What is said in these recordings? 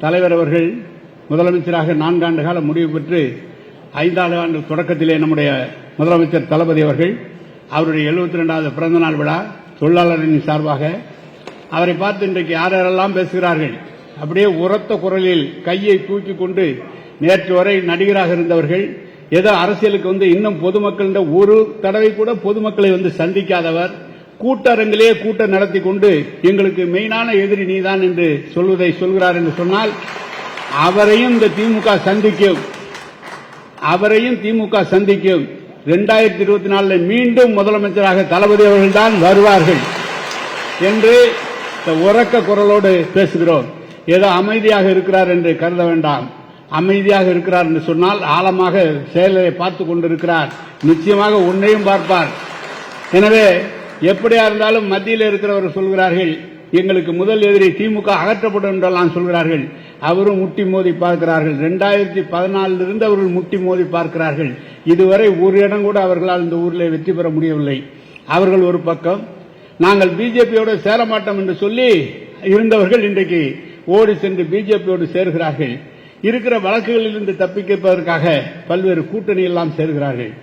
தலைவர் அவர்கள் முதலமைச்சராக 4 ஆண்டு காலம் முடிவு பெற்று 5வது ஆண்டு தொடக்கத்திலே நம்முடைய முதலமைச்சர் தளபதி அவர்கள் அவருடைய 72வது பிறந்தநாள் விழா தொழிலாளரின் சார்பாக அவரை பார்த்து இன்றைக்கு யாரெல்லாம் பேசுகிறார்கள். அப்படியே உரத்த குரலில் கையை தூக்கி கொண்டு நேற்று வரை நடிகராக இருந்தவர்கள், ஏதோ அரசியலுக்கு இன்னும் பொதுமக்கள் ஒரு தடவை கூட பொதுமக்களை சந்திக்காதவர், கூட்டரங்கிலேயே கூட்டம் நடத்தி கொண்டு எங்களுக்கு மெயினான எதிரி நீதான் என்று சொல்வதை சொல்கிறார் என்று சொன்னால் அவரையும் இந்த திமுக சந்திக்கும். 2024 மீண்டும் முதலமைச்சராக தளபதி அவர்கள்தான் வருவார்கள் என்று உரக்க குரலோடு பேசுகிறோம். ஏதோ அமைதியாக இருக்கிறார் என்று கருத வேண்டாம். அமைதியாக இருக்கிறார் என்று சொன்னால் ஆழமாக செயலை பார்த்துக் கொண்டிருக்கிறார். நிச்சயமாக உன்னையும் பார்ப்பார். எனவே எப்படியா இருந்தாலும் மத்தியில் இருக்கிறவர் சொல்கிறார்கள், எங்களுக்கு முதல் எதிரி திமுக அகற்றப்படும் என்றெல்லாம் சொல்கிறார்கள். அவரும் முட்டி மோதி பார்க்கிறார்கள். 2014 இருந்து அவர்கள் முட்டி மோதி பார்க்கிறார்கள். இதுவரை ஒரு இடம் கூட அவர்களால் இந்த ஊரில் வெற்றி பெற முடியவில்லை. அவர்கள் ஒரு பக்கம், நாங்கள் பிஜேபியோடு சேர மாட்டோம் என்று சொல்லி இருந்தவர்கள் இன்றைக்கு ஓடி சென்று பிஜேபியோடு சேர்கிறார்கள். இருக்கிற வழக்குகளில் இருந்து தப்பிப்பதற்காக பல்வேறு கூட்டணி எல்லாம் சேர்கிறார்கள்.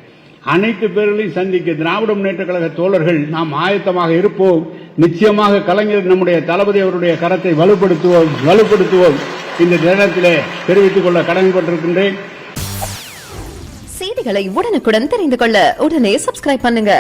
அனைத்து பேர்களையும் சந்திக்க திராவிட முன்னேற்ற கழக தோழர்கள் நாம் ஆயத்தமாக இருப்போம். நிச்சயமாக கலைஞர் நம்முடைய தளபதி அவருடைய கரத்தை வலுப்படுத்துவோம் இந்த நேரத்திலே தெரிவித்துக் கொள்ள கடமைப்பட்டிருக்கின்றேன். செய்திகளை உடனுக்குடன் தெரிந்து கொள்ள உடனே சப்ஸ்கிரைப் பண்ணுங்க.